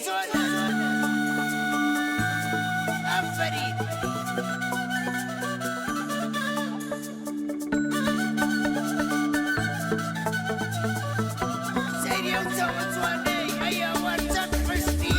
چۆنە؟ ئەفەرین! سەیری ئەو چاوە جوانەی هەیە وەرچەند پشتی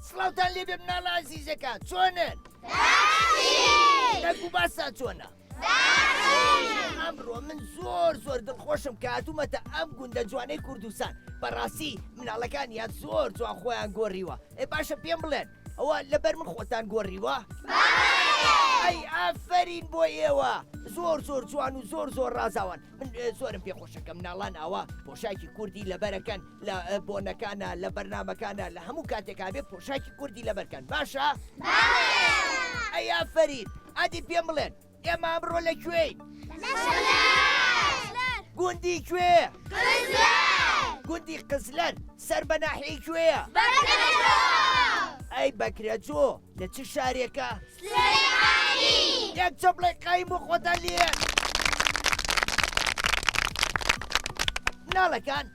سڵاوتان لێبێ مناڵە عەزیزەکان، چۆنن؟ نەگو باسا چۆنە؟ ئەمڕۆ من زۆر دڵخۆشم کە هاتوومەتە ئەم گوندە جوانەی کوردستان. بەڕاستی مناڵەکانیان زۆر جوان خۆیان گۆڕیوە. باشە پێم بڵێن ئەوە لەبەر من خۆتان گۆڕیوە؟ ئەی ئافەرین بۆ ئێوە، زۆر جوان و زۆر ڕازاوان. من زۆرم پێخۆشەکە مناڵان ئاوا پۆشاکی کوردی لەبەرەکەن لە بۆنەکانە، لە بەرنامەکانە، لە هەموو کاتێکا بێ پۆشاکی کوردی لەبەرکەن. باشە؟ ئەی ئافەرین، ئادی پێم بڵێن ئێمە ئەمڕۆ لەکوێین؟ گوندی کوێ؟ گوندی قزلەر. سەر بە ناحیەی کوێیە؟ ئەی بەکرەجۆ لە چ شارێکە؟ یەک چەپڵێ قایم بۆ خۆتان لێن. مناڵەکان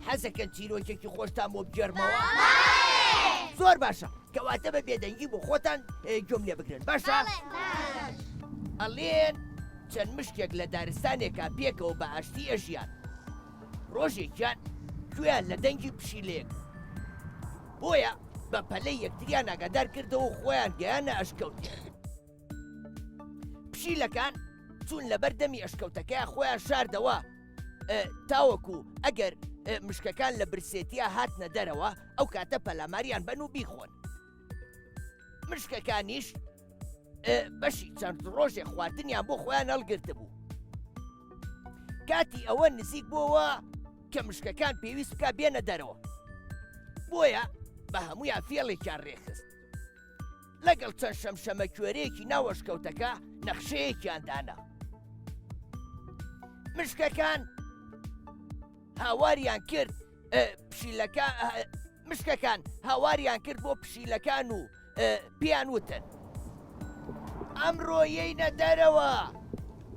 حەزەکەن چیرۆکێکی خۆشتان بۆ بگێڕمەوە؟ زۆر باشە، کەواتە بە بێدەنگی بۆ خۆتان گوێم لێ بگرن. باشە؟ ئەڵێن چەند مشکێک لە دارستانێکە پێکەوە بە ئاشتی ئەژیان. ڕۆژێکیان گوێیان لە دەنگی پشیلەیەک، بۆیە بە پەلەی یەکتریان ئاگادار کردەوە و خۆیان گەیانە ئەشکەوتێ. پشیلەکان چوون لەبەر دەمی ئەشکەوتەکەیە خۆیان شاردەوە تاوەکو ئەگەر مشکەکان لە برسێتیە هاتنە دەرەوە ئەو کاتە پەلاماریان بەن و بیخۆن. مشکەکانیش بەشی چەند ڕۆژێ خواردنیان بۆ خۆیان هەڵگرتە بوو. کاتی ئەوە نزیک بووەوە کە مشکەکان پێویست بکە بێنە دەرەوە، بۆیە بە هەمویان فێڵێکیان ڕێخست. لەگەڵ چەند شەمشەمە کوێرەیەکی ناوەشکەوتەکە نەخشەیەکیان دانا. مشکەکان هاواریان کرد مشکەکان هاواریان کرد بۆ پشیلەکان و پێیان وتن ئەمڕۆ یەینە دەرەوە،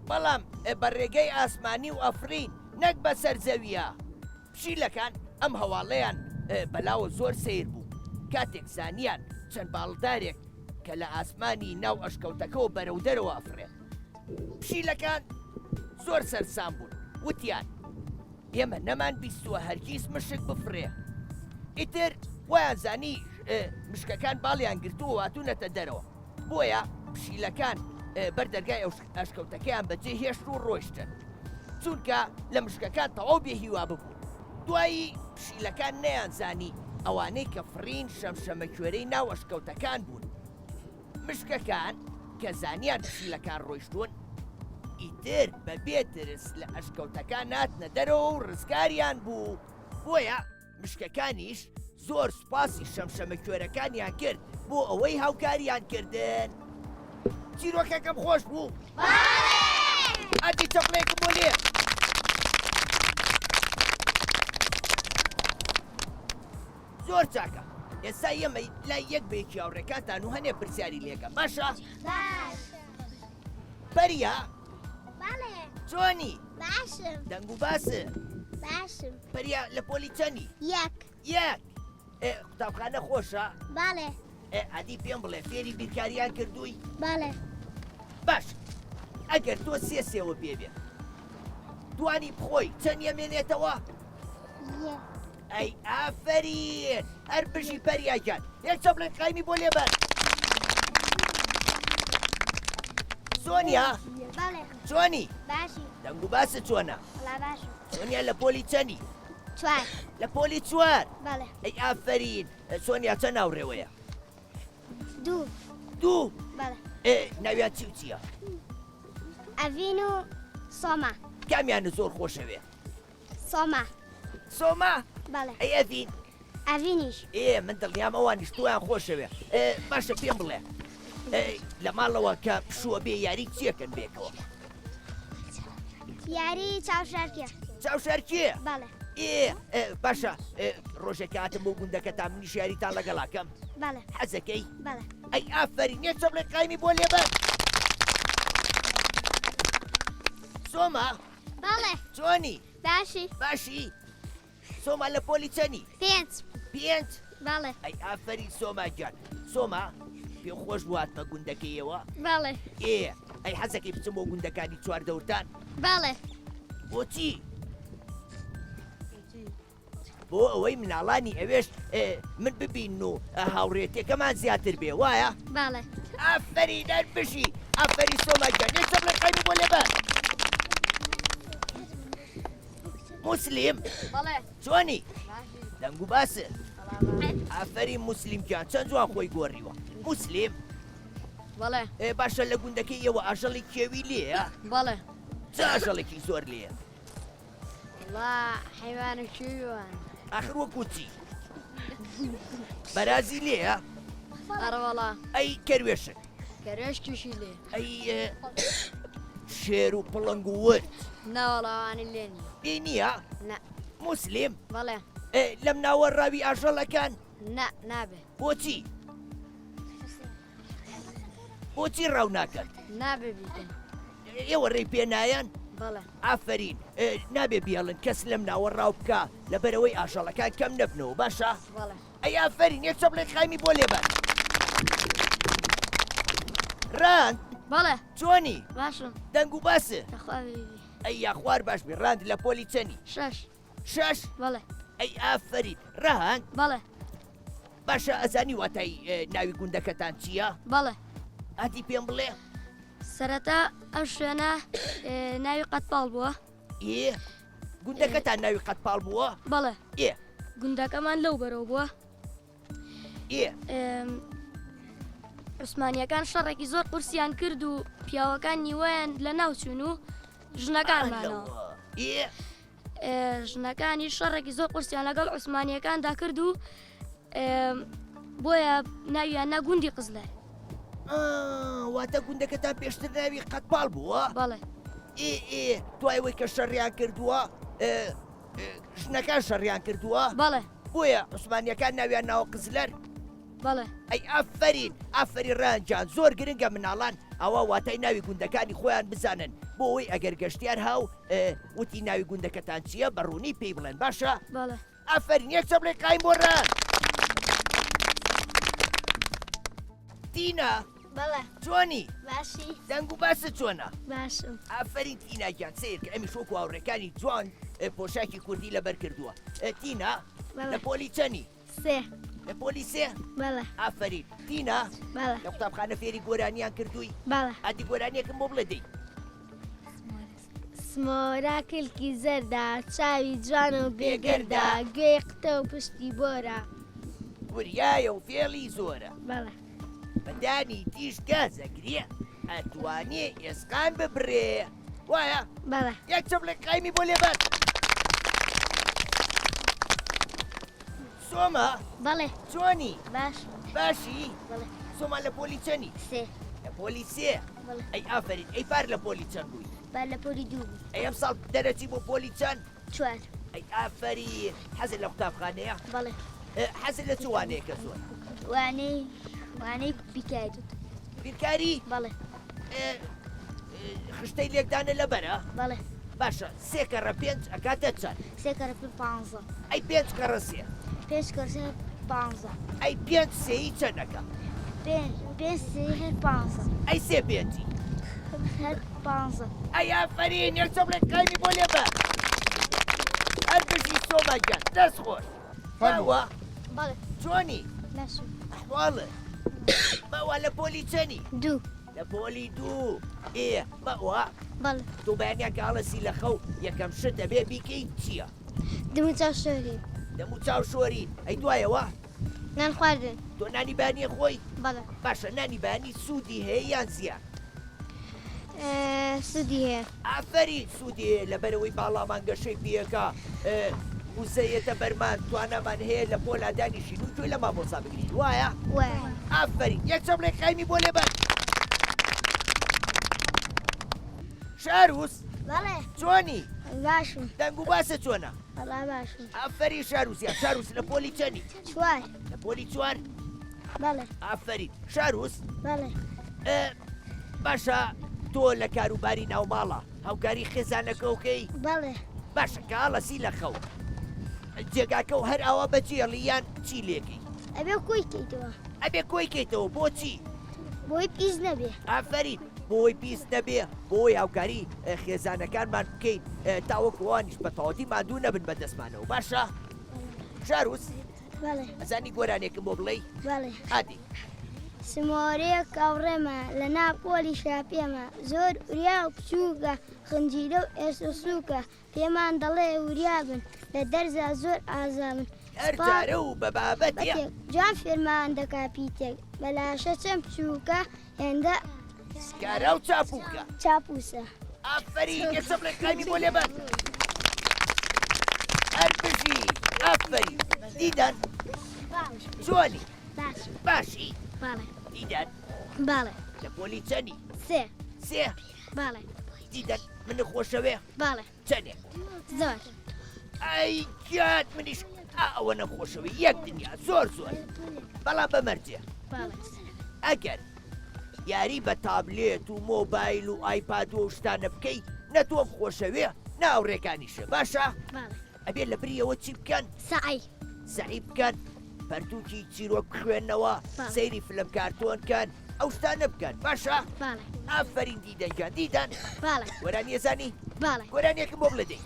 بەڵام بەڕێگەی ئاسمانی و ئەفرین نەک بەسەر زەویە. پشیلەکان ئەم هەواڵەیان بەلاوە زۆر سیر بوو. کاتێک زانیان چەند باڵدارێک کە لە ئاسمانی ناو ئەشکەوتەکەەوە بەرەو دەرەوە ئەفرێن. پشیلەکان زۆر سەرسام بوون، وتیان ئێمە نەمان بیستووە هەرگیز مشک بفرێ. ئیتر وایان زانی مشکەکان باڵیان گرتووە واتوونەتە دەرەوە، بۆیە پشیلەکان بەردەرگای ئەشکەوتەکەیان بەجێ هێشت و ڕۆیشتن، چونکە لە مشکەکان تەواو بێهیوا ببوون. دوایی پشیلەکان نەیانزانی ئەوانەی کە فڕین شەمشەمە کوێرەی ناو ئەشکەوتەکان بوون. مشکەکان کە زانیان پشیلەکان ڕۆیشتون، ئیتر بەبێ ترس لە ئەشکەوتەکان هاتنە دەرەوە و ڕزگاریان بوو. بۆیە مشکەکانیش زۆر سوپاسی شەمشەمەکوێرەکانیان کرد بۆ ئەوەی هاوکاریان کردن. چیرۆکەکەم خۆش بوو؟ ئەدی چەقلێکم بۆ لێ. زۆر چاکە. ئێستا ئێمە لای یەک بەیەکی هاوڕێکاتان و هەنێ پرسیاری لێکە باشە؟ پەریا چۆنی؟ باشم دەنگ و باسە؟ باشم پەریا لە پۆلی چەندی؟ یەک یەک. قوتابخانە خۆشە؟ باڵێ ئەدی پێم بڵێ فێری بیرکاریان کردووی؟ باڵێ باش ئەگەر تۆ سێوە پێبێ دوانی بخۆی چەند ئەمێنێتەوە؟ یەک ئەی ئافەرین هەر بژی پەریاگیان یەک چەپڵێک قایمی بۆ لێبەر. سۆنیا باڵێ چۆنی؟ باشی دەنگ و باسە چۆنە؟ وڵا باشم سۆنیا لە پۆلی چەندی؟ چوار لە پۆلی چوار. باڵێ ئەی ئافەرین سۆنیا چەند ناوڕێوەیە؟ دوو. باڵێ ناویان چی و چییە؟ ئەڤین و سۆما کامیانە زۆر خۆشەوێ؟ سۆما سۆما؟ باڵێ ئەی ئەڤین ئەڤینیش من دڵنیام ئەوانیش تۆیان خۆشەوێ. باشە پێم بڵێ لە ماڵەوە کە پشووە بێ یاری چیەکەن بێکەوە؟ یاری چاوشارکیە چاوشارکیە؟ باڵێ باشە ڕۆژێکە هاتم بۆ گوندەکەتان منیش یاریتان لەگەڵاکەم باڵێ حەزەکەی؟ باڵێ ئەی ئافەرین یەک چەپڵێک قایمی بۆ لێبەر. سۆما باڵێ چۆنی؟ باشی باشی؟ سۆما لە پۆلی چەندی؟ پێنج؟ باڵێ ئەی ئافەرین سۆما گیان. سۆما پێ خۆش بوو هاتمە گوندەکەیەوە؟ باڵێ ئەی حەزەکەی بچم بۆ گوندەکانی چواردەورتان؟ باڵێ بۆچی؟ بۆ ئەوەی مناڵانی ئەوێش من ببین و هاوڕێتێکەمان زیاتر بێ وایە؟ باڵێ ئافەرین هەر بشی ئافەری سۆماگیان یەک چەپڵێک قایمی بۆ لێبەر. موسلیم بەڵێ چۆنی؟ باشی دەنگ و باسە؟ سەڵامە ئافەرین موسلیمکیان چەند جوان خۆی گۆڕیوە. موسلیم بەڵێ باشە لە گوندەکەی ئێوە ئاژەڵی کێوی لێیە؟ بەڵێ چ ئاژەڵێکی زۆر لێیە؟ وا حیوانێکیوان ئاخر وەکو چی؟ بەرازی لێیە؟ ئەرە وەڵا ئەی کەروێشک کەرێشکیشی لێ ئەی شێر و پڵنگ و ورد ناوەڵاوانی لێنی پێی نییە؟ نە موسلیم بەڵێ لەم ناوە ڕاوی ئاژەڵەکان نە نابێ بۆچی؟ بۆچی ڕاو ناکەن؟ نابێ بیتن ئێوە ڕێی پێنایەن؟ بەڵێ ئافەرین نابێ بیاڵن کەس لەم ناوە ڕاو بکە لەبەرەوەی ئاژەڵەکان کەم نەبنەوە باشە؟ بەڵێ ئەی ئافەرین یەک چەپڵێک قایمی بۆ لێبەر. ڕاند بەڵێ چۆنی؟ باشم دەنگ و باسە؟ دەخوا بێبی ئەی یاخوار باش بێ ڕاند لە پۆلی چەنی؟ شەش؟ بەڵێ ئەی ئافەرین ڕاند بەڵێ باشە ئەزانی واتای ناوی گوندەکەتان چییە؟ بەڵێ ئاتی پێم بڵێ؟ سەرەتا ئەم شوێنە ناوی قەتپاڵ بووە گوندەکەتان ناوی قەتپاڵ بووە؟ بەڵێ ئێ گوندەکەمان لەو بەرەو بووە ئێ عوسمانیەکان شەڕێکی زۆر قورسیان کرد و پیاوەکان نیوەیان لە ناوچوون و ژنەکانمانەوە ئێ ژنەکانی شەڕێکی زۆر قورسیان لەگەڵ عوسمانیەکاندا کرد و بۆیە ناویان ناگوندی قزلەر واتە گوندەکەتان پێشتر ناوی قەتپاڵ بووە؟ بەڵێ ئێ دوایەوەی کە شەڕیان کردووە ژنەکان شەڕیان کردووە؟ بەڵێ بۆیە عوسمانیەکان ناویان ناوە قزلەر؟ بەڵێ ئەی ئافەرین ئافری ڕانجان زۆر گرنگە مناڵان ئەوە واتای ناوی گوندەکانی خۆیان بزانن بۆ ئەوەی ئەگەر گەشتیان هاو وتی ناوی گوندەکەتان چییە بەڕوونی پێی بڵێن باشە؟ بەڵێ ئافرین یەک چەپڵێک قایم بۆ ڕان. تینە بەڵێ چۆنی؟ باشی دەنگ و باسە چۆنە؟ باشم ئافرین تیناگیان سیر کە ئەمی شۆک و هاوڕێکانی جوان پۆشاکی کوردی لەبەر کردووە. تینە لە پۆلی چەنی؟ سێ لە پۆلی سێ؟ بەڵێ ئافرین تینە بەڵێ لە قوتابخانە فێری گۆرانیان کردووی؟ بەڵێ ئەدی گۆرانیەکەم بۆ بڵێ دەی. سمۆرا کلکی زەردا چاوی جوان و بێگەردا گوێی قتە و پشتی بۆرە وریایە و فێڵی زۆرە بەڵێ بەدانی تیش گازەگرێ ئەتوانێ ئێسقان ببرێ وایە؟ بەڵێ یەک چەپڵێک قایمی بۆ لێبەر. سۆمە بەڵێ چۆنی باش باشی بەڵێ سۆما لە پۆلی چەنی سێ لە پۆلی سێ بەڵێ ئەی ئافرین ئەی پار لە پۆلی چەند بووی با لە پۆلی دوو بوو ئەی ئەم ساڵ دەرەچی بۆ پۆلی چەند چوار ئەی ئافرین حەزت لە قوتابخانەیە بەڵێ حەزت لە چوانەیە کە زۆر وانەی بیکایت بیرکاری بەڵێ خشتەی لێکدانە لەبەرە بەڵێ باشە سێ کەڕە پێنج ئەکاتە چەند سێ کەرە پێ پانزە ئەی پێنج کەڕە سێ پێنج کەرسە پانزە ئەی پێنج سێی چەندەکە پێنج سێ هەر پانزە ئەی سێ پێنجی هەر پانزە ئەی ئافرین یەکچە بڵێ قایمی بۆ لێبە هەر بژی سۆمەگەن دەست خۆش ماوە بەڵێ چۆنی باش ئەحواڵە ماوە لە پۆلی چەنی دوو لە پۆلی دوو ماوە بەڵێ تۆ بەیانیان کە هەڵەسی لە خەو یەکەم شت دەبێ بیکەیت چییە دمو چاو شۆری دەمو چاو شۆری ئەی دوایەوە نان خواردن تۆ نانی بانیە خۆی بەڵێ باشە نانی بانی سوودی هەیە یان زیان سودی هەیە ئافەری سوودی هەیە لەبەرەوەی باڵامان گەشەی پێەکە وزەیەتە بەرمان توانەمان هەیە لە پۆلا دانیشین و توی لە مامۆسا بگریت وایە وایە ئافەری یەکچە بڵێ قایمی بۆ لێبەر شاروس بەڵێ چۆنی باشم دەنگ و باسە چۆنە بەڵا باشم ئافەری شاروسیا شاروس لە پۆلی چەنی چوار لە پۆلی چوار بەڵێ ئافەری شاروس بەڵێ باشە تۆ لە کاروباری ناوماڵە هاوکاری خێزانەکەوکەی بەڵێ باشە کە هەڵەسی لە خەو جێگاکە و هەر ئەوە بەجێڵیان چی لێکی ئەبێ کوی کەیتەوە ئەبێ کۆی کەیتەوە بۆچی بۆی پیس نەبێ ئافرین بۆی پیس نەبێ بۆی هاوکاری خێزانەکانمان بکەین تاوەکووانیش بە تەواوەتی مادوو نەبن بە دەستمانەوە باشە شاروس بەڵێ ئەزانی گۆرانێکم بۆ بڵێ بەڵێ هادی سمۆرەیە کاوڕێمە لە ناپۆلی شاپێمە زۆر وریا و بچووکە خنجیرە و ئێسۆسووکە پێمان دەڵێ وریا بن لە دەرزا زۆر ئازابن هەرجارە و بە بابەتە جوان فێرمان دەکا پیتێک بەلاشە چەند بچووکە هێندە سکارە و چاپووکە چاپوسە ئافرین یەکسە بڵێ قایمی بۆ لێبەر هەر بژی ئافرین دیدەن چۆنی باش باشی بەڵێ دیدەن بەڵێ لە پۆلی چەنی سێ بەڵێ دیدەن من خۆشەوێ بەڵێ چەندێک زۆر ئەی گیات منیش ئەوە نەخۆشەوی یەک دنیا زۆر بەڵام بەمەرجێ بەڵێ ئەگەر یاری بە تابلێت و مۆبایل و ئایپاد و شتانە بکەی نەتۆم خۆشەوێ ناوڕێکانیشە باشە بەڵێ ئەبێت لە بریەوە چی بکەن سعی سعی بکەن پەرتووکی چیرۆک خوێندنەوە سەیری فلم کارتۆنکەن ئەو شتانە بکەن باشە بەڵێ ئافرین دیدەنجان دیدەن بەڵێ گۆرانی ێزانی بەڵێ گۆرانێکم بۆ بڵێدەی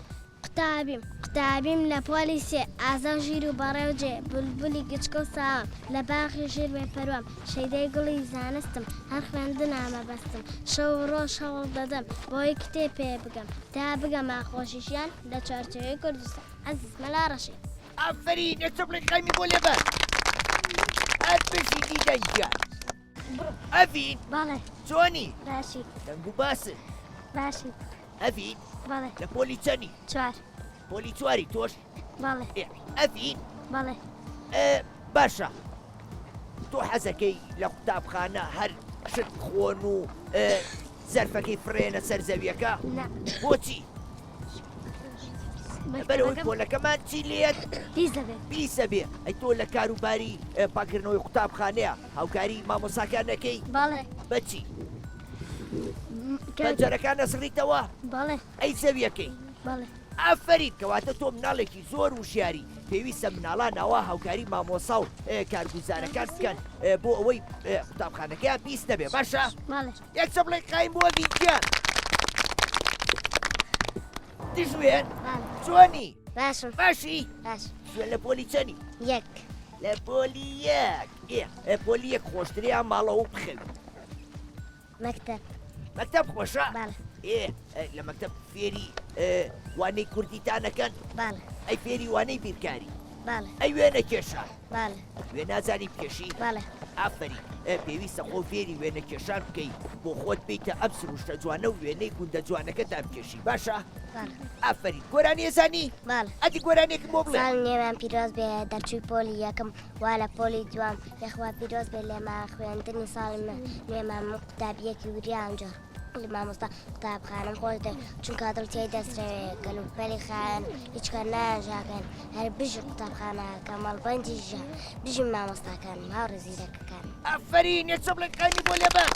قوتابیم لە پۆلی سێ ئازا و ژیر و بەڕێوجێ بولبولی گچکە و ساوام لە باخی ژیر بێ پەروام شەیدەی گوڵی زانستم هەر خوێندنامە بەستم شەو ڕۆژ هەوڵ دەدەم بۆی کتێب پێ بگەم تا بگەم ئاخۆشیشیان لە چارچەوەی کوردستان عەزیز مەلا ڕەشید ئافرین یەکسە بڵێ قایمی بۆ لێبەر هەر بژی دیدەنجان ئەڤین بەڵێ چۆنی باشی دەنگ و باسن باشی ئەڤین بەڵێ لە پۆلی چەنی چوار پۆلی چواری تۆش بەڵێ ئەڤین بەڵێ باشە تۆ حەزەکەی لە قوتابخانە هەر شت خۆن و زەرفەکەی فڕێنە سەر زەویەکە بۆچی بەرەوەی پۆلەکەمان چی لێت پیس دەبێت پیسە بێ ئەی تۆ لە کاروباری پاکردنەوەی قوتابخانەیە هاوکاری مامۆساکانەکەی بەڵێ بەچی پەنجەرەکان نەسڕیتەوە بەڵێ ئەی زەویەکەی بەڵێ ئافرین کەواتە تۆ مناڵێکی زۆر وشیاری پێویستە مناڵانەوە هاوکاری مامۆسا و کارگوزارەکان بکەن بۆ ئەوەی قوتابخانەکەیان پیس دەبێ باشە بەڵێ یەکسە بڵێ قایم بۆ دیکەن دژوێن چۆنی باشم باشی باش شوێن لە پۆلی چەنی یەک لە پۆلی یەک پۆلی یەک خۆشتریان ماڵەوە بخەوی مەکتەب مەکتەب خۆشە بەڵێ لە مەکتەب فێری وانەی کوردیتانەکەن بەڵێ ئەی فێری وانەی بیرکاری بەڵێ ئەی وێنە کێشان بەڵێ وێ نازانی پێشی بەڵێ ئافری پێویستە خۆ فێری وێنە کێشان بکەیت بۆ خۆت بیتە ئەم سروشتە جوانە و وێنەی گوندە جوانەکەتان بکێشی باشە ئافرین گۆرانی ێزانی باڵ ئەدی گۆرانێکم بۆ بڵێ ساڵ نێوان پیرۆز بێ دەرچووی پۆلی یەکەم وا لە پۆلی دوام یەخوا پیرۆز بێ لێما خوێندنی ساڵی نێمان قوتابیەکی وریانجا لە مامۆستا قوتابخانم خۆش دێ چونکە دڵتیای دەسترەوێ گەلوپەلی خان هیچکە ناژاکەن هەر بژی قوتابخانەکە مەڵبەندیژە بژی مامۆستاکان هاوڕێ زیرەکەکان ئافرین یەک چۆبڵێکانی بۆ لێبە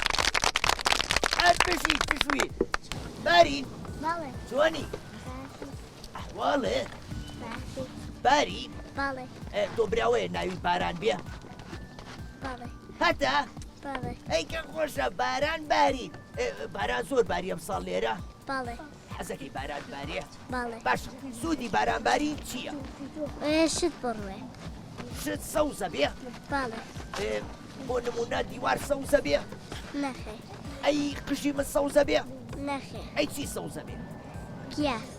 هەر بژی پشووی بارین باڵێ جوانی ئەحواڵێ بارین باڵێ تۆ براوەیە ناوی باران بێ باڵێ هەتا باڵێ ئەیکە خۆشە باران بارین باران زۆر باری ئەم ساڵ لێرە باڵێ حەزەکەی باران باریە باڵێ باش سوودی بارانباری چییە؟ شت بڕوێ شت سەوزە بێ باڵێ بۆ نمونە دیوار سەوزە بێ نەخێ ئەی قژی من سەوزە بێ نەخێ ئەی چی سەوزە بێ پیاس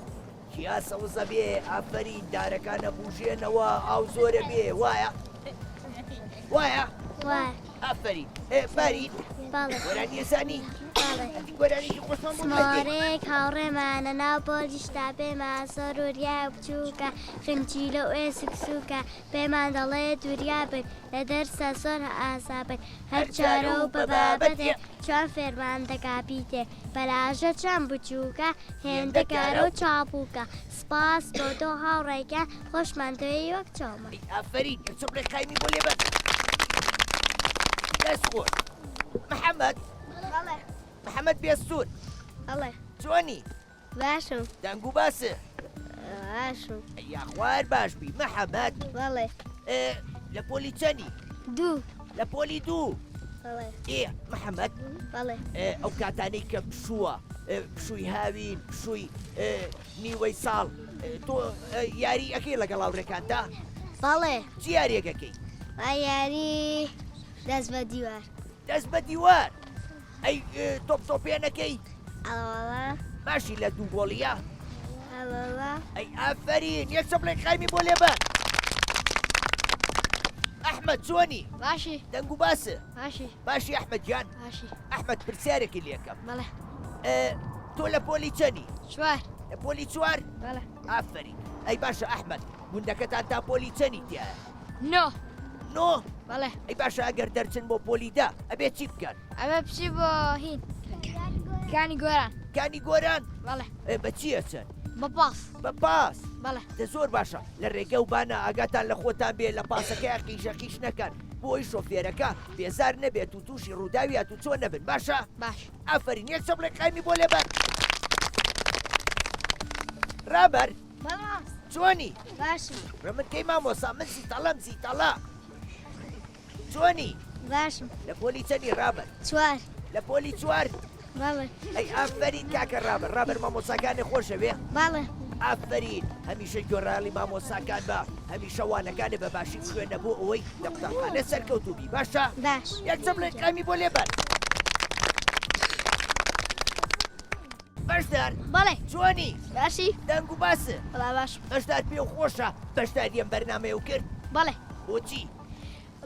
کیا سەوزە بێ ئافرین دارەکانە بژێنەوە ئاو زۆرە بێ وایە وایە وای ئافرین بارین باڵێ گۆرانی ێزانی باڵێ ئەدی گۆرانێکی خۆشمان بۆ بڵێ سمارەیەک هاوڕێمانە ناو پۆلیشتا پێمان سەروریا بچووکە خنچی لە ئێ سکسووکە پێمان دەڵێ دوریا بن لە دەرسە زۆر ئاسابن هەر چارە و بە بابەتێ چۆن فێرمان دەکاپیتێ بەلاژە چەند بچووکە هێندەکارە و چاپووکە سپاس بۆ تۆ هاوڕێکە خۆشمان دەوێ وەک چۆمە ئافرین یەک چۆبڵێک قایمی بۆ لێبە دەست خۆش محەممەد محەممەد بێستون ئەڵێ جوانی باشم دەنگ و باسە باشم یاخوار باشبی محەممەد بەڵێ لە پۆلی چەنی دوو لە پۆلی دوو بەڵێ محەممەد بەڵێ ئەو کاتانەی کە پشووە پشووی هاوین پشووی نیوەی ساڵ تۆ یاری ئەەکەی لەگەڵ هاوڕێکاندا بەڵێ چی یاریەکەکەی یاری دەست بە دیوار دەست بە دیوار ئەی تۆپ تۆپێنەکەی ئەڵەوە باشی لە دوو گۆڵیە ئەڵەوە ئەی ئافرین یەک چەپڵێک قایمی بۆ لێبە ئەحمەد چۆنی باشی دەنگ و باسە باشی باشی ئەحمەد جان باشی ئەحمەد پرسیارێکی لێکەم بەڵێ تۆ لە پۆلی چەنی چوار لە پۆلی چوار بەڵێ ئافرین ئەی باشە ئەحمەد گوندەکەتان تا پۆلی چەنی تایە نۆ نۆ بەڵێ ئەی باشە ئەگەر دەرچن بۆ پۆلیدا ئەبێ چی بکەن ئەمە پچی بۆ هین کانی گۆران کانی گۆران بەڵێ بە چیە چەن بە پاس بە پاس بەڵێ دە زۆر باشە لە ڕێگە و بانە ئاگاتان لە خۆتان بێ لە پاسەکەی قیژەقیش نەکەن بۆی شۆفێرەکە بێزار نەبێت و تووشی ڕووداویات و چۆن نەبن باشە باش ئافرین یەک چەپڵێک قایمی بۆ لێبەر ڕابەر بەڵاس چۆنی باشم ڕە من کەی مامۆسا من زیتەڵەم زیتەڵا چۆنی باشم لە پۆلی چەنی ڕابەر چوار لە پۆلی چوار بەڵێ ئەی ئافرین کاکە ڕابەر ڕابەر مامۆساکانی خۆشەوێ بەڵێ ئافرین هەمیشە گۆڕاڵی مامۆساکان بە هەمیشە وانەکانی بە باشی خوێنە بۆ ئەوەی لە قوتابخانە سەرکەوتوبی باشە باش یەک چەپڵێک قایمی بۆ لێبەر بەشدار بەڵێ چۆنی باشی دەنگ و باسە بەڵا باش بەشدار پێ و خۆشە بەشداریەم بەرنامەیە و کرد بەڵێ بۆچی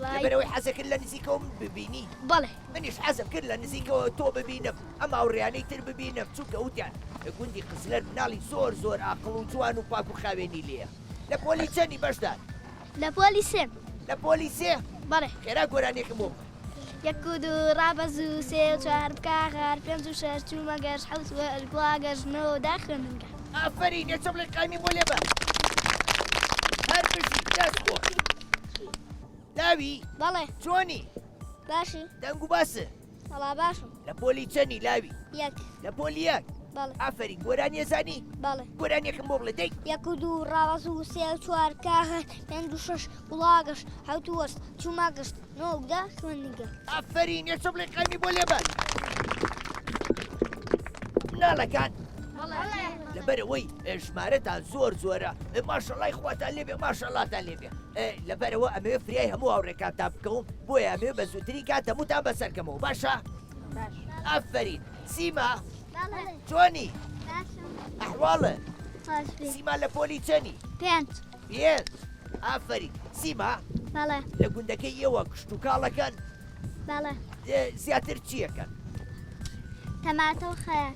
بەڵێ لەبەرەوەی حەزەکرد لە نزیکەوە من ببینی بەڵێ منیش حەزم کرد لە نزیکەوە تۆ ببینم ئەم هاوڕێیانەی تر ببینم چووکە وتیان گوندی قسلەر مناڵی زۆر زۆر عاقڵ و جوان و پاک و خاوێنی لێیە لە پۆلی چەندی بەشدار لە پۆلی سێم لە پۆلی سێ بەڵێ خێرا گۆرانێکم بۆ یەک و دوو ڕابەز و سێ و چوار بکە غار پێنج و شەش چوومە گەش حەوت وەرگوا گەژنەوە داخوێننگە ئافرین یەک چەپڵێک قایمی بۆ لێبەر هەر بژی دەست خۆ لاوی بەڵێ چۆنی باشی دەنگ و باسە بەڵا باشم لە پۆلی چەندی لاوی یەک لە پۆلی یەک بەڵێ ئافرین گۆرانی ێزانی بەڵێ گۆرانێکم بۆ بڵێ دەی یەک و دوو ڕاوەز و سێ و چوار کاغەر پێنج و شەش وڵاگەش حەوت و وەرس چوومە گەشت نۆدا خوێندنگە ئافرین یەک چەپڵێک قایمی بۆ لێبەر مناڵەکان لەبەرەوەی ژمارەتان زۆر زۆرە ماشەڵای خواتان لێبێ ماشەڵاتان لێبێ لەبەرەوە ئەمەوێ فریای هەموو هاوڕێکاتان بکەوم بۆیە ئەمێ بە زووتری کات هەمووتان بەسەرکەمەوە باشە ئافرین سیما چۆنی ئەحواڵە سیما لە پۆلی چەنی پێنج پێنج ئافرین سیما بەڵێ لە گوندەکەی ئێوە کشت و کاڵەکەن بەڵێ زیاتر چیەکەن تەماتە و خەیار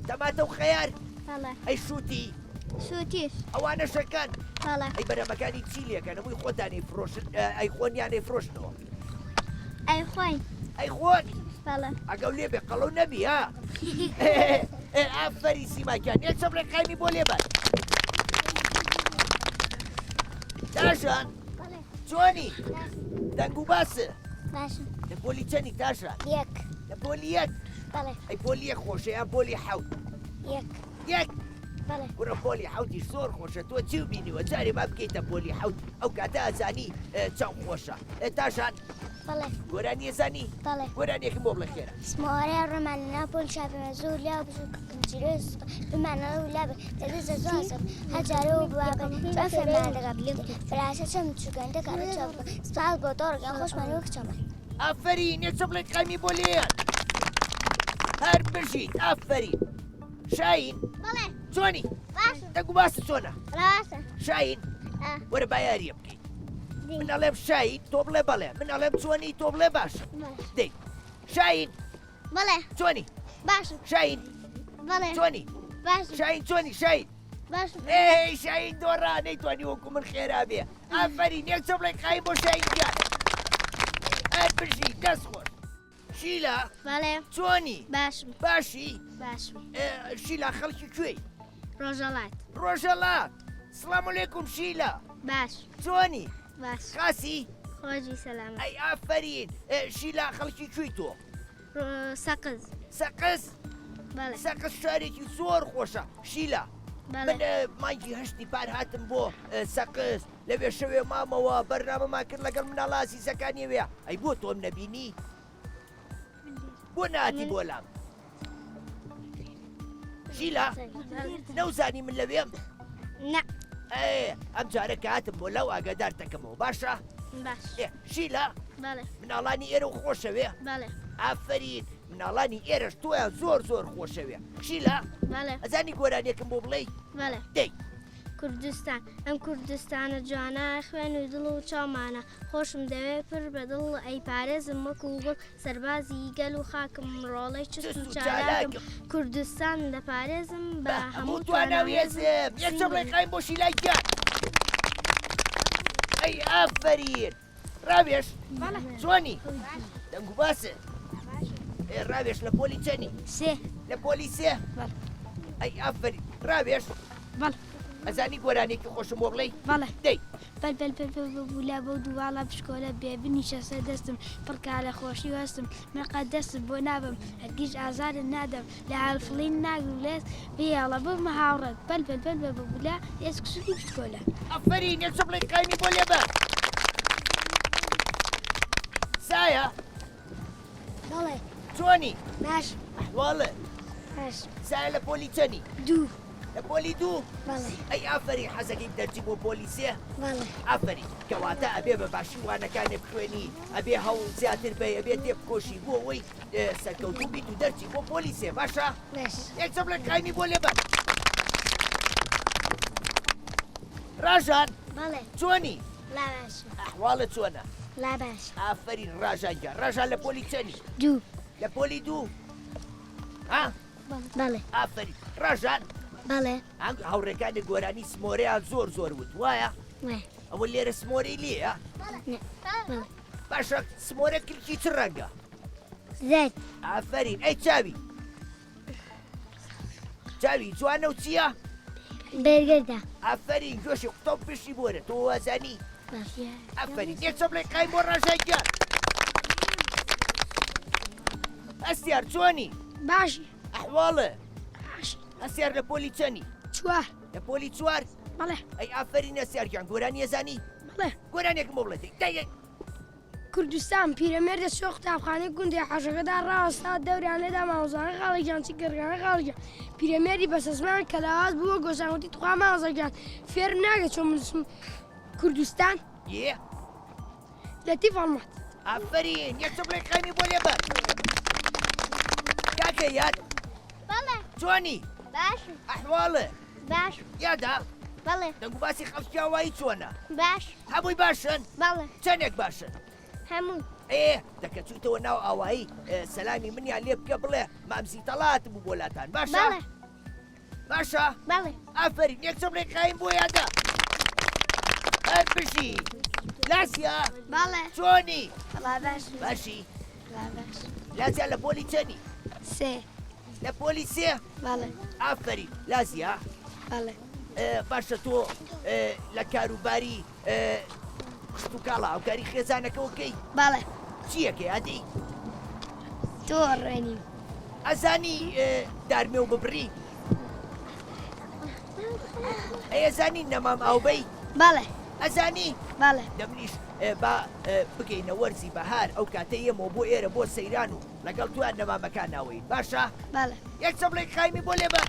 تەماتە و خەیار بەڵێ ئەی شووتی سووتیش ئەوانە شەکەن بەڵێ ئەی بەرەمەکانی چی لێکەن ئەوەی خۆتانی فرۆشن ئەی خۆنیانەی فرۆشتەوە ئەی خۆین ئەی خۆن بەڵێ ئەگەڵ لێ بێ قەڵەو نەبی ها ئافەری سیماکیان یەک چەم ڕێقامی بۆ لێبەر تاشان بەڵێ چۆنی دەنگ و باسە باشم لە پۆلی چەندی تاشان یەک لە پۆلی یەک بەڵێ ئەی پۆلی یەک خۆشە یان پۆلی حەوت یەک یەک بەڵێ وەرە پۆلی حەوتیش زۆر خۆشە تۆ چی بینیوە جارێ با بکەیتە پۆلی حەوت ئەو کاتە ئەزانی چەند خۆشە تاشان بەڵێ گۆرانی ێزانی بەڵێ گۆرانێکم بۆ بڵێ خێرە سمۆرە ڕۆمان ناپۆل شاپێمە زۆر لا بچیرۆس بمانەوە لابێ دەدەزە زۆزم هەجارەوە بوابە چۆن فێرمان دەگات فراشە چەم چوگەندە کارە چاپ سپاس بۆ تۆڕگەن خۆشمان وەک چەمە ئافەرین یەک چەم ڕێقامی بۆ لێیان هەر بژیت ئافەرین شاین بەڵێ چۆنی باشە دەنگ و باسە چۆنە ڕاستە شاین وەرە بایاریە بکەیت من ئەڵێم شاین تۆ بڵێ بەڵێ من ئەڵێم چۆنی تۆ بڵێ باشە دەی شاین بەڵێ چۆنی باشە شاین بەڵێ چۆنی باشە شاین چۆنی شاین باشە ئێ شاین دۆڕا نەیتوانی وەکو من خێرا بێ ئافەرین یەک چەم ڕێقامی بۆ شاین گیان هەر بژی دەست خۆش شیلا بەڵێ چۆنی باشم باشی باشم شیلا خەڵکی کوێی ڕۆژەڵات ڕۆژەڵات سڵام عەلەیکوم شیلا باش چۆنی باش خاسی خۆشی سەلامە ئەی ئافەرین شیلا خەڵکی کوێی تۆ سەقز سەقز بەڵێ سەقز شارێکی زۆر خۆشە شیلا من بەڵێ مانگی هەشتی پار هاتم بۆ سەقز لەوێ شەوێ مامەوە بەرنامەمان کرد لەگەڵ مناڵە عەزیزەکانیەوێ ئەی بۆ تۆم نەبینی بۆ ناتی بۆ لام شیلا نەوزانی من لەوێم نە ئەم جارە کە هاتم بۆ لەو ئاگادار دەکەمەوە باشە باش شیلا بەڵێ مناڵانی ئێرە خۆشەوێ بەڵێ ئافەرین مناڵانی ئێرەش تۆیان زۆر زۆر خۆشەوێ شیلا بەڵێ ئەزانی گۆرانێکم بۆ بڵێ بەڵێ دەی کوردستان ئەم کوردستانە جوانە خوێن و دڵ و چاومانە خۆشم دەوێت پر بە دڵ ئەی پارێزم وەکو گوڵ سەربازی گەل و خاکم ڕۆڵەی چست و چالاکم کوردستان دەپارێزم بە هەموو تواناویێزم یەک چەم ڕێقایم بۆ شیلای گیان ئەی ئافەرین ڕاوێش چۆنی دەنگ و باسە ڕاوێش لە پۆلی چەنی سێ لە پۆلی سێ ئەی ئافەرین ڕاوێش بەڵێ ئەزانی گۆرانێکی خۆشم بۆ بڵێ بەڵێ دەی بوولا بۆ دوواڵە بشکۆلە بێبنیشە سەر دەستم پڕکا لە خۆشی وەستم مەقە دەستم بۆ نابم هەرگیز ئازارت نادەم لە هەڵفڵین ناگرم لێت بێڵە بمە هاوڕێت بەل بوولا ئێس کسوکی بشکۆلە ئەفەرین یەک چەم ڕێقامی بۆ لێبەر سایە بەڵێ چۆنی باش ئەحواڵە باش سایە لە پۆلی چەنی دوو لە پۆلی دوو بەڵێ ئەی ئافەری حەزەکەی دەرچی بۆ پۆلی سێ بەڵێ ئافەری کەواتە ئەبێ بە باشی وانەکانێ بخوێنی ئەبێ هەوڵ زیاتر بێ ئەبێ تێبکۆشی بۆ ئەوەی سەرکەوتوو بیت و دەرچی بۆ پۆلی سێ باشە باش یەک چەم ڕێقامی بۆ لێبەر ڕاژان بەڵێ چۆنی لا باش ئەحواڵە چۆنە لا باش ئافەرین ڕاژانجا ڕاژان لە پۆلی چەنی دوو لە پۆلی دوو ها بەڵێ ئافەری ڕاژان بەڵێ هاوڕێکانی گۆرانی سمۆرەیان زۆر زۆر وت وایە وای ئەوە لێرە سمۆرەی لێە نە بەڵێ باشە سمۆرە کلکی چ ڕەنگە زەد ئافەرین ئەی چاوی چاوی جوانە و چییە بەرگەردە ئافەرین گۆشی قوتە و پشتی بۆرە تۆ وازانی باش ئافەرین یەک چەم ڕێقای بۆ ڕاژانگیان ئەستیار چۆنی باشی ئەحواڵە باشی ئەستیار لە پۆلی چەنی چوار لە پۆلی چوار بەڵێ ئەی ئافەرین ئەستیارگیان گۆرانی ێزانی بەڵێ گۆرانێکم بۆ بڵێت دەی کوردستان پیرەمێردە سۆ قوتابخانەی گوندی حەشەکەدا ڕاستا دەوریان لێدا مامۆزانە خاڵێکیان چی گەرگانە خاڵێکیان پیرەمێردی بەسەسمان کەلاواز بووە گۆزانوتی توخوا مامۆزەکان فێرم ناگەت چۆن کوردستان یێ لەتی فەڵمەت ئافەرین یەک چەم ڕێقامی بۆ لێبەر کاکە یاد بەڵێ چۆنی باش ئەحواڵە باش یادا بەڵێ دەنگ و باسی خەڵکیاوایی چۆنە باش هەمووی باشن بەڵێ چەندێک باشن هەموو دەکە چوویتەوە ناو ئاوایی سەلامی منیان لێ بکە بڵێ مامزی تەڵات بوو بۆلاتان باشە بەڵێ باشە بەڵێ ئافرین یەک چەم لێک قایم بۆ یادا هەر بژی لاسیا بەڵێ چۆنی بەڵا باش باشی بەڵا باش لاسیا لە پۆلی چەنی سێ لە پۆلی سێ بەڵێ ئافرین لاسیا بەڵێ باشە تۆ لە کاروباری خشت و کاڵا ئەو کاری خێزانەکەەوەکەی بەڵێ چیەکەی ئادەی تۆ ڕێنیم ئەزانی دارمێ و ببڕی ئەزانی نەمام ئاوبەی بەڵێ ئەزانی بەڵێ دەمنیش با بگەینە وەرزی بەهار ئەو کاتە ئێمەوە بۆ ئێرە بۆ سەیران و لەگەڵ توان نەمامەکان ناوەین باشە بەڵێ یەک چەمڵێک خایمی بۆ لێبە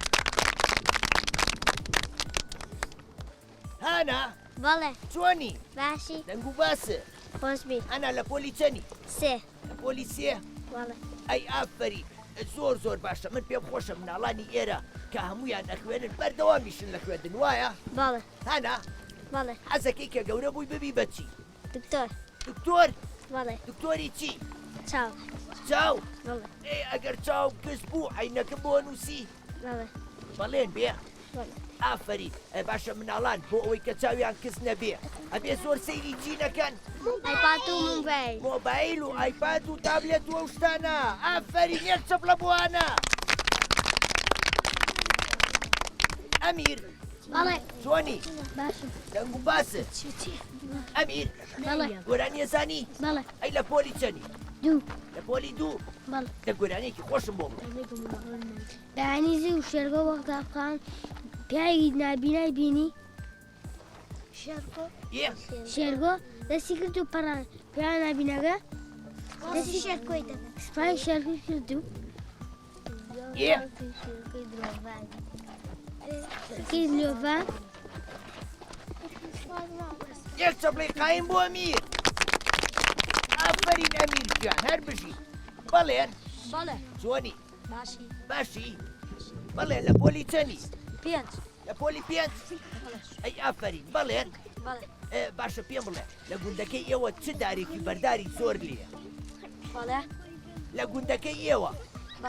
هانا بەڵێ چۆنی باشی دەنگ و باسە خۆشبی ئەنا لە پۆلی چەنی سێ لە پۆلی سێ بەڵێ ئەی ئافەری زۆر باشە من پێم خۆشە مناڵانی ئێرە کە هەمویان ئەخوێنن بەردەوامیشن لە خوێندن وایە بەڵێ هانا بەڵێ حەزەکەی کە گەورە بووی ببی بەچی دکتۆر دکتۆر بەڵێ دکتۆری چی چاو چاو بەڵێ ئەگەر چاو کەس بوو عینەکەم بۆ نووسی بەڵێ بەڵێن بێ بەڵێ ئافەری باشە مناڵان بۆ ئەوەی کە چاویان کەس نەبێ ئەبێ زۆر سەیری چینەکەن ئایپات و موبایل مۆبایل و ئایپاد و تابلێت و ئەو شتانە ئافەری نێک چەپ لە بوانە ئەمیر بەڵێ چۆنی باشم دەنگ و باسە چی ئەمیر بەڵێ گۆرانی ێزانی بەڵێ ئەی لە پۆلی چەنی دوو لە پۆلی دوو بەڵێ دە گۆرانێکی خۆشم بۆ بڵێ دانیزی و شێرگۆ وەختا بخان پیاوی نابینای بینی یێ شێرگۆ دەستی کرد و پەڕان پیا نابینەکە دەستی شێرکۆی دەکەن سپای شێرگوی کرد و یێ کەی لۆڤان یەک چەپڵی قایم بۆ ئەمیر ئافرین ئەمیر گیان هەر بژی بەڵێن بەڵێ چۆنی باشی باشی بەڵێن لە پۆلی چەنی پێنج لە پۆلی پێنج ئەی ئافرین بەڵێن بەڵێ باشە پێم بڵێ لە گوندەکەی ئێوە چ دارێکی بەرداری زۆر لێە بەڵێ لە گوندەکەی ئێوە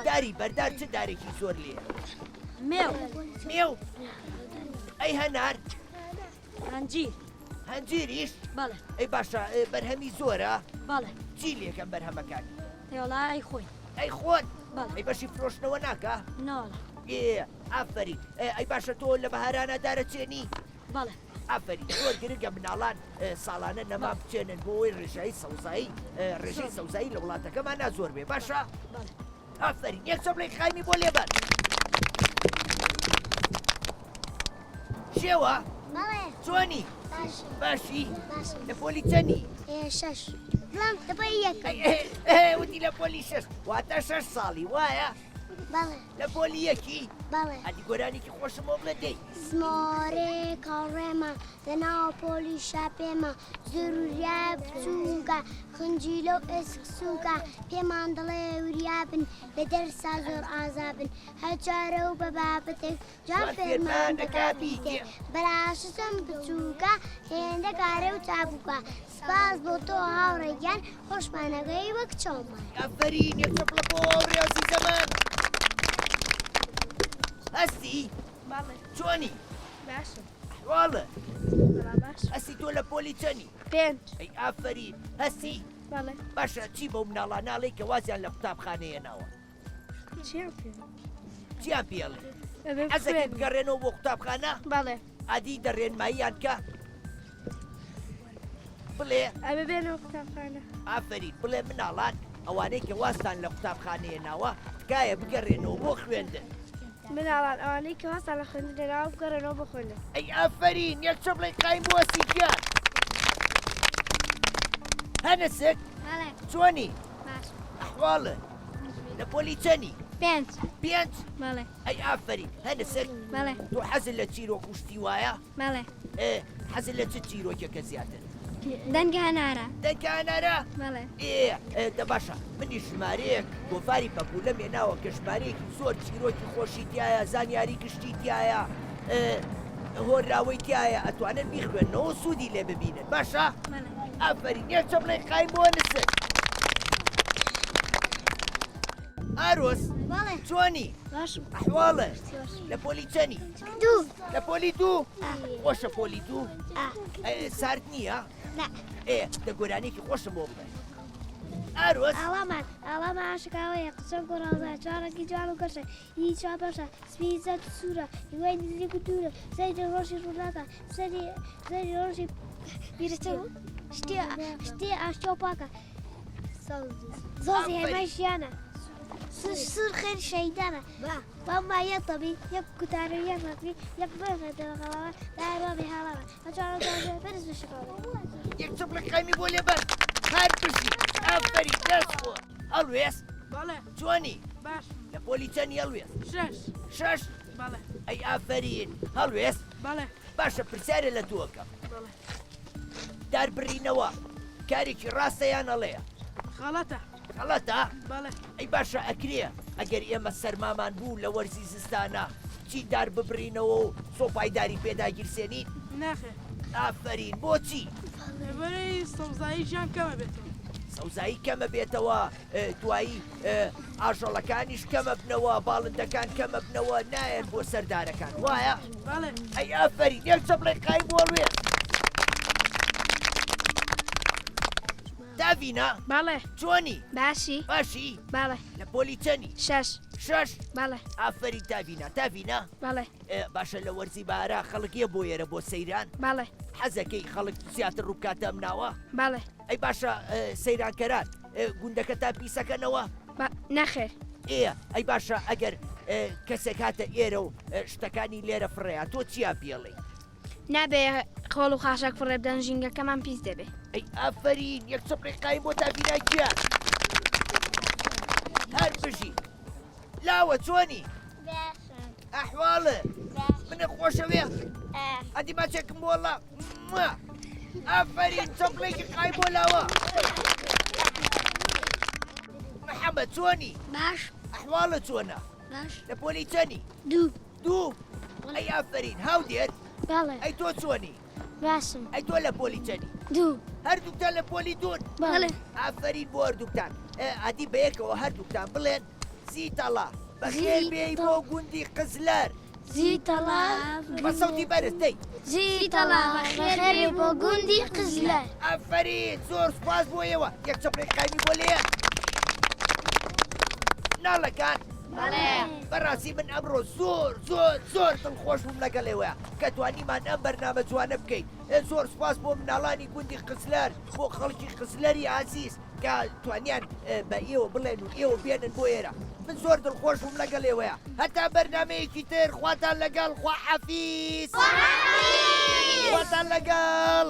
داری بەردار چ دارێکی زۆر لێە مێو مێو ئەی هەنار هەنجیر هەنجیریش بەڵێ ئەی باشە بەرهەمی زۆرە بەڵێ چی لێکەم بەرهەمەکانی هێڵای خۆی ئەی خۆن بەڵێ ئەی بەشی فرۆشتنەوە ناکە نۆڵە ئافرین ئەی باشە تۆ لە بەهارانە دارەچێنی بەڵێ ئافرین زۆر گرنگە مناڵان ساڵانە نەما بچێنن بۆ ئەوەی ڕێژایی سەوزایی ڕێژەی سەوزایی لە وڵاتەکەمان نازۆر بێ باشە بەڵێ ئافرین یەک چەپڵێک خایمی بۆ لێبەر شێوە بەڵێ چۆنی باشم باشی باشم لە پۆلی چەنی شەش لەم دەبەی یەک وتی لە پۆلی شەش واتە 6 ساڵی وایە بەڵێ لە پۆلی یەکی بەڵێ ئەدی گۆرانێکی خۆشم بۆ بڵێ دەی سمۆرێ کاڕێمە لەناو پۆلی شاپێمە زروریا بچووکە خنجیلە و ئێسکسووکە پێمان دەڵێ وریابن لە دەرسا زۆر ئازابن هەچارە و بە بابەتێک جان فێرمان دەکاتیتێ بەراشسم بچووکە هێندە کارێ و چابووکە سپاس بۆ تۆ هاوڕێگیان خۆشمانەگەی وەک چۆمان ئافرین یەک چەپڵە بۆ ڕێوزی زەمان هەستی بەڵێ چۆنی باشم واڵە بەڵا باش هەستی تۆ لە پۆلی چەنی پێنج ئەی ئافرین هەستی بەڵێ باشە چی بەو مناڵان ناڵێ کە وازیان لە قوتابخانەیە ناوە چیان پێ چیان پێڵێ ئەبێ ئەزەکەی بخوێن. بگەڕێنەوە بۆ قوتابخانە بەڵێ ئادی دەڕێنماییان کە بڵێ ئەبێ بێنەوە قوتابخانە ئافرین بڵێ مناڵان ئەوانەی کە واستان لە قوتابخانەیە ناوە تکایە بگەڕێنەوە بۆ خوێندن مناڵان ئەوانەی کە واستا لە خوێندن لەناو بگەڕێنەوە بخوێنن ئەی ئافرین یەک چەپڵی قایم بۆ سیکیان هەنسک بەڵێ چۆنی باش ئەحواڵە لە پۆلی چەنی پێنج پێنج بەڵێ ئەی ئافرین هەنسک بەڵێ تۆ حەزت لە چیرۆک وشتی وایە بەڵێ حەزت لە چ چیرۆکێکە زیاتر دەنگە هەنارە دەکانەرە بەڵێ دە باشە منی ژمارەیەک گۆفاری پەپولە مێناوە کە ژمارەیەکی زۆر چیرۆکی خۆشی تایە زانیاری گشتی تایە هۆراوەی تایە ئەتوانن بیخوێنەوە سوودی لێ ببینن باشە بەڵێ ئافرین یەک چەپڵی قایم بۆ نسن ئارۆس بەڵێ چۆنی باشم ئەحواڵە لە پۆلی چەنی دوو لە پۆلی دوو خۆشە پۆلی دوو سارد نییە نا دە گۆرانێکی خۆشم بۆ بڵێ ئاروس ئەڵەمان عاشقاوەیە قسە گۆڕاودا چارەکی جوان و گەشە هی چا بەشە سپی زەد سوورە هیوای نزیری دوورە سەری ڕۆژی ڕووناکە سەری ڕۆژی بیرتە شتێ ئاشتیا و پاکە زۆزی هێمای ژیانە سور خێری شەیدانە بەمما یەک تەبی یەک کوتار و یەک مەکری یەک بێنێتەوە خەڵاوە داروابی هاڵاوە ئەچارە بەرز بشکەوە یەک چپڵی قایمی بۆ لێبەر هەر بژی ئافەری دەست بۆ ئەڵوێس بەڵێ چۆنی باش لە پۆلی چەنی ئەڵوێس شەش بەڵێ ئەی ئافەرین هەڵوێس بەڵێ باشە پرسیارە لە تۆکەم بەڵێ داربڕینەوە کارێکی ڕاستەیان ئەڵەیە خەڵەتە غەڵەتە بەڵێ ئەی باشە ئەکرێ ئەگەر ئێمە سەرمامان بوو لە وەرزی زستانە چی دار ببڕینەوە و سۆپایداری پێداگیرسێنین ناخێ ئافەرین بۆچی لەبەرەی سەوزاییشان کەمە بێتەوە سەوزایی کەمە بێتەوە دوایی ئاژەڵەکانیش کەمە بنەوە باڵندەکان کەمە بنەوە نایەن بۆ سەردارەکان وایە بەڵێ ئەی ئافەرین یەک چەپڵی قای بۆڵوێ داڤینە بەڵێ چۆنی باشی باشی بەڵێ لە پۆلی چەنی شەش شەش بەڵێ ئافەری تاڤینە بەڵێ باشە لە وەرزی بارا خەڵکیە بۆ ئێرە بۆ سەیران بەڵێ حەزەکەی خەڵک زیاتر ڕووکاتە ئەم ناوە بەڵێ ئەی باشە سەیرانکەران گوندەکە تا پیسەکەنەوە نەخێر ئەی باشە ئەگەر کەسێک هاتە ئێرە و شتەکانی لێرە فڕێە تۆ چیا پێڵێ نابێ خۆڵ و خاشاک فڕێ بدەن ژینگەکەمان پیس دەبێ ئەی ئافەرین یەک چپڕی قایم بۆ تاڤیناکیان هەر بژی لاوە چۆنی ئەحواڵە منە خۆشەوێ ئەدی ماچێکم بۆڵە ئافەرین چەپڵێکی قای بۆ لاوە محەممەد چۆنی باش ئەحواڵە چۆنە باش لە پۆلی چەنی دوو ئەی ئافەرین هاو دێت بەڵێ ئەی تۆ چۆنی باشم ئەی تۆ لە پۆلی چەنی دوو هەردووکتان لە پۆلی دوون بەڵێ ئافەرین بۆ هەردووکتان ئەدی بەیەکەوە هەردووکتان بڵێن زیتەڵا بەخێر بێی بۆ گوندی قزلەر زیتەڵا بە سەوتی بەرز دەی زیتەڵا بەخێری بۆ گوندی قزلەر ئافەرین زۆر سوپاس بۆ ئێوە یەک چەپڕی قایمی بۆ لێیان ناڵەکان بەڕاستی من ئەمڕۆ زۆر دڵخۆش بووم لەگەڵ ئێوەیە کە توانیمان ئەم بەرنامە جوانە بکەیت زۆر سوپاس بۆ مناڵانی گوندی قزلەر بۆ خەڵکی قزلەری عزیز کە توانیان بە ئێوە بڵێن و ئێوە بێنن بۆ ئێرە من زۆر دڵخۆش بووم لەگەڵ ئێوەیە هەتا بەرنامەیەکی تر خواتان لەگەڵ خوا حەفیز خواتان لەگەڵ